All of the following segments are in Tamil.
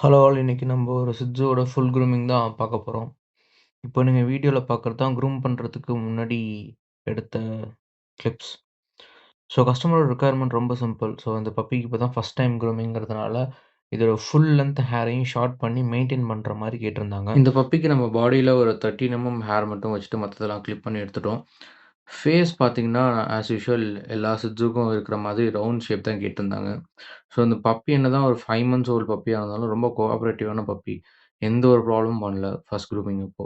Hello all. இன்னைக்கு நம்ம ஒரு சிட்ஸோட ஃபுல் க்ரூமிங் தான் பார்க்க போறோம். இப்போ நீங்க வீடியோல பார்க்குறது தான் க்ரூம் பண்றதுக்கு முன்னாடி எடுத்த கிளிப்ஸ். ஸோ கஸ்டமரோட ரிக்வயர்மென்ட் ரொம்ப சிம்பிள். ஸோ இந்த பப்பிக்கு இப்போ தான் ஃபர்ஸ்ட் டைம் க்ரூமிங்கிறதுனால, இதோட ஃபுல் லென்த் ஹேரையும் ஷார்ட் பண்ணி மெயின்டெயின் பண்ற மாரி கேட்டிருந்தாங்க. இந்த பப்பிக்கு நம்ம பாடியில ஒரு 13 ஹேர் மட்டும் வச்சுட்டு மத்ததெல்லாம் கிளிப் பண்ணி எடுத்துட்டோம். ஃபேஸ் பார்த்தீங்கன்னா, ஆஸ் யூசுவல் எல்லா சிட்ஸுக்கும் இருக்கிற மாதிரி ரவுண்ட் ஷேப் தான் கேட்டிருந்தாங்க. ஸோ இந்த பப்பி என்னதான் ஒரு 5 மந்த்ஸ் ஓல்ட் பப்பியா இருந்தாலும் ரொம்ப கோஆப்பரேட்டிவான பப்பி. எந்த ஒரு ப்ராப்ளமும் பண்ணல ஃபர்ஸ்ட் க்ரூமிங் அப்போ.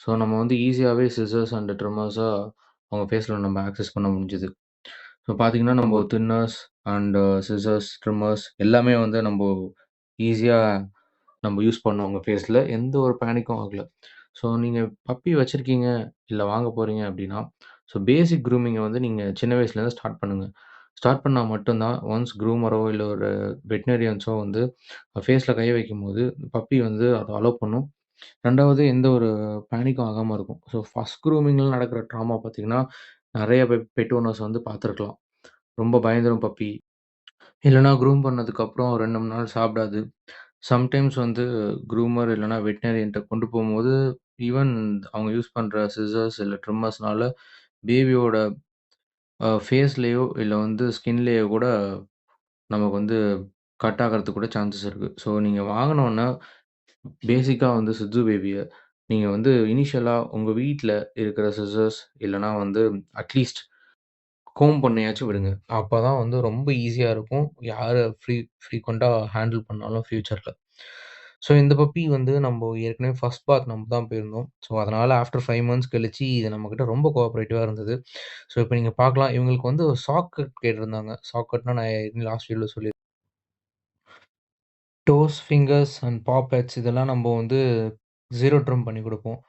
ஸோ நம்ம வந்து ஈஸியாவே சிசர்ஸ் அண்ட் ட்ரிம்மர்ஸா அவங்க ஃபேஸ்ல நம்ம ஆக்சஸ் பண்ண முடிஞ்சுது. ஸோ பார்த்தீங்கன்னா, நம்ப தின்னர்ஸ் அண்ட் சிசர்ஸ், ட்ரிம்மர்ஸ் எல்லாமே வந்து நம்ப ஈஸியா நம்ம யூஸ் பண்ணோம் அவங்க ஃபேஸ்ல. எந்த ஒரு பேனிக்கும் ஆகல. ஸோ நீங்க பப்பி வச்சிருக்கீங்க, இல்ல வாங்க போறீங்க அப்டின்னா, ஸோ பேசிக் க்ரூமிங்க வந்து நீங்க சின்ன வயசுலேருந்து ஸ்டார்ட் பண்ணுங்க. ஸ்டார்ட் பண்ணா மட்டும் தான் ஒன்ஸ் க்ரூமரோ இல்ல ஒரு வெட்டனரியன்ஸோ வந்து ஃபேஸ்ல கை வைக்கும்போது, பப்பி வந்து அத அலோவ் பண்ணும். 2வது எந்த ஒரு பேனிக்கும் ஆகாம இருக்கும். ஸோ ஃபர்ஸ்ட் க்ரூமிங்ல நடக்கிற ட்ராமா பார்த்தீங்கன்னா, நெறைய பெட் ஓனர்ஸ் வந்து பார்த்துருக்கலாம். ரொம்ப பயந்துரும் பப்பி. இல்லன்னா க்ரூம் பண்ணதுக்கப்புறம் 2, 3 நாள் சாப்பிடாது. சம்டைம்ஸ் வந்து க்ரூமர் இல்லன்னா வெட்டனரியன்ட்ட கொண்டு போம்போது, ஈவன் அவங்க யூஸ் பண்ற சிசர்ஸ் இல்ல ட்ரிம்மர்ஸ்னால பேபியோட ஃபேஸ்லயோ இல்ல வந்து ஸ்கின்லயோ கூட நமக்கு வந்து கட் ஆகுறதுக்கு கூட சான்சஸ் இருக்கு. ஸோ நீங்க வாங்குனோன்ன பேசிக்கா வந்து சிட்ஸு பேபிய நீங்க வந்து இனிஷியலா உங்க வீட்ல இருக்கிற சிசர்ஸ் இல்லன்னா வந்து அட்லீஸ்ட் கோம்ப் பண்ணயாச்சும் விடுங்க. அப்பதான் வந்து ரொம்ப ஈஸியா இருக்கும். யார ஃப்ரீக்வென்ட்டா ஹேண்டில் பண்ணாலும் ஃபியூச்சர்ல. ஸோ இந்த பப்பி வந்து நம்ப ஏற்கனவே ஃபர்ஸ்ட் பாத் நம்ம தான் போயிருந்தோம். ஸோ அதனால ஆஃப்டர் 5 மந்த்ஸ் கழிச்சு இது நம்மகிட்ட ரொம்ப கோஆப்பரேட்டிவா இருந்தது. ஸோ இப்ப நீங்க பார்க்கலாம், இவங்களுக்கு வந்து ஒரு சாக்கெட் கேட்டிருந்தாங்க. சாக்கெட்னா நான் ஏற்கனவே லாஸ்ட் வீடியோல டோஸ், ஃபிங்கர்ஸ் அண்ட் பா பேட்ஸ் இதெல்லாம் நம்ப வந்து 0 ட்ரிம் பண்ணி குடுப்போம்.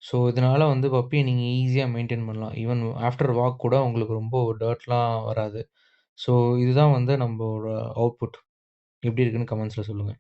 ஸோ, இதனால வந்து பப்பிய நீங்க ஈஸியா மெயின்டெயின் பண்ணலாம். ஈவன் ஆஃப்டர் வாக் கூட உங்களுக்கு ரொம்ப டர்ட்லாம் வராது. ஸோ, இதுதான் வந்து நம்போட அவுட்புட். எப்படி இருக்குன்னு கமெண்ட்ஸ்ல சொல்லுங்க.